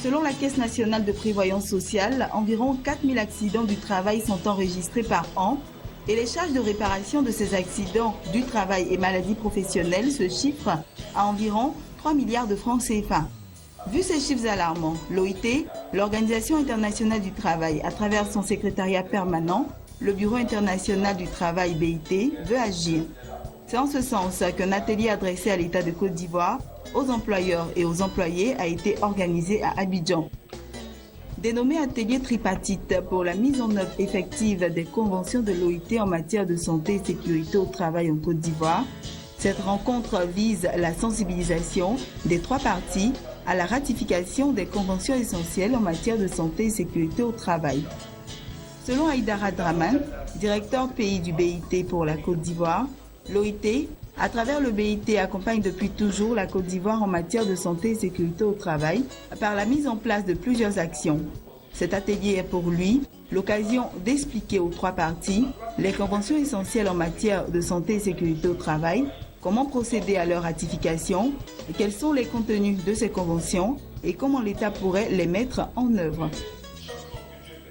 Selon la Caisse nationale de prévoyance sociale, environ 4000 accidents du travail sont enregistrés par an et les charges de réparation de ces accidents du travail et maladies professionnelles se chiffrent à environ 3 milliards de francs CFA. Vu ces chiffres alarmants, l'OIT, l'Organisation internationale du travail, à travers son secrétariat permanent, le Bureau international du travail BIT, veut agir. C'est en ce sens qu'un atelier adressé à l'État de Côte d'Ivoire, aux employeurs et aux employés a été organisé à Abidjan. Dénommé atelier tripartite pour la mise en œuvre effective des conventions de l'OIT en matière de santé et sécurité au travail en Côte d'Ivoire, cette rencontre vise la sensibilisation des trois parties à la ratification des conventions essentielles en matière de santé et sécurité au travail. Selon Aïdara Draman, directeur pays du BIT pour la Côte d'Ivoire, l'OIT, à travers le BIT, accompagne depuis toujours la Côte d'Ivoire en matière de santé et sécurité au travail par la mise en place de plusieurs actions. Cet atelier est pour lui l'occasion d'expliquer aux trois parties les conventions essentielles en matière de santé et sécurité au travail, comment procéder à leur ratification, quels sont les contenus de ces conventions et comment l'État pourrait les mettre en œuvre.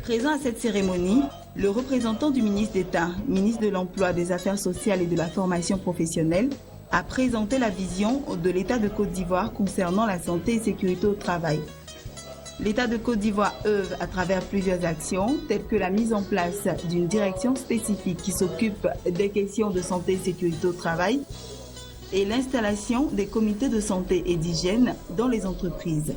Présent à cette cérémonie, le représentant du ministre d'État, ministre de l'Emploi, des Affaires sociales et de la formation professionnelle, a présenté la vision de l'État de Côte d'Ivoire concernant la santé et sécurité au travail. L'État de Côte d'Ivoire œuvre à travers plusieurs actions, telles que la mise en place d'une direction spécifique qui s'occupe des questions de santé et sécurité au travail et l'installation des comités de santé et d'hygiène dans les entreprises.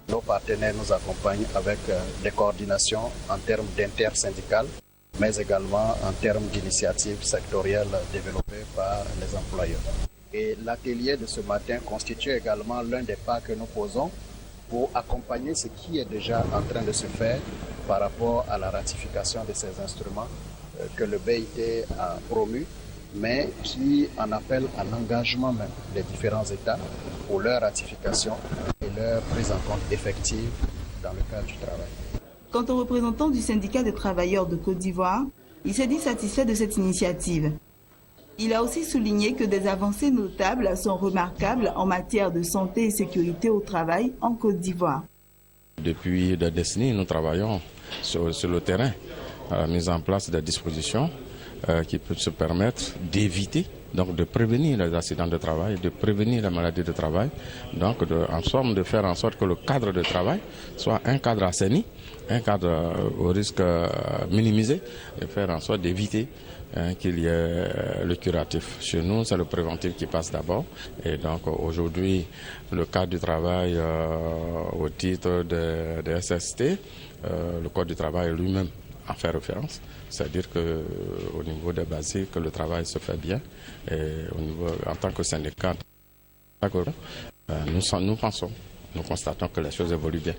Nos partenaires nous accompagnent avec des coordinations en termes d'intersyndicales, mais également en termes d'initiatives sectorielles développées par les employeurs. Et l'atelier de ce matin constitue également l'un des pas que nous posons pour accompagner ce qui est déjà en train de se faire par rapport à la ratification de ces instruments que le BIT a promus, mais qui en appelle à l'engagement même des différents États pour leur ratification et leur prise en compte effective dans le cadre du travail. Quant au représentant du syndicat des travailleurs de Côte d'Ivoire, il s'est dit satisfait de cette initiative. Il a aussi souligné que des avancées notables sont remarquables en matière de santé et sécurité au travail en Côte d'Ivoire. Depuis des décennies, nous travaillons sur le terrain à la mise en place des dispositions qui peuvent se permettre d'éviter, donc de prévenir les accidents de travail, de prévenir les maladies de travail, donc en somme de faire en sorte que le cadre de travail soit un cadre assaini, un cadre au risque minimisé, et faire en sorte d'éviter qu'il y ait le curatif. Chez nous, c'est le préventif qui passe d'abord. Et donc aujourd'hui, le cadre du travail au titre des SST, le code du travail lui-même en fait référence. C'est-à-dire qu'au niveau des basiques, le travail se fait bien. Et au niveau, en tant que syndicat, nous constatons que les choses évoluent bien.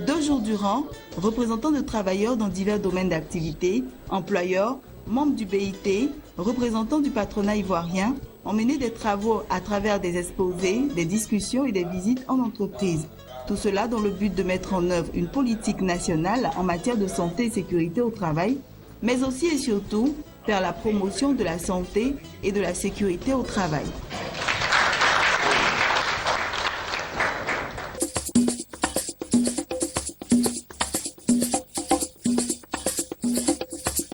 2 jours durant, représentants de travailleurs dans divers domaines d'activité, employeurs, membres du BIT, représentants du patronat ivoirien, ont mené des travaux à travers des exposés, des discussions et des visites en entreprise. Tout cela dans le but de mettre en œuvre une politique nationale en matière de santé et sécurité au travail, mais aussi et surtout faire la promotion de la santé et de la sécurité au travail.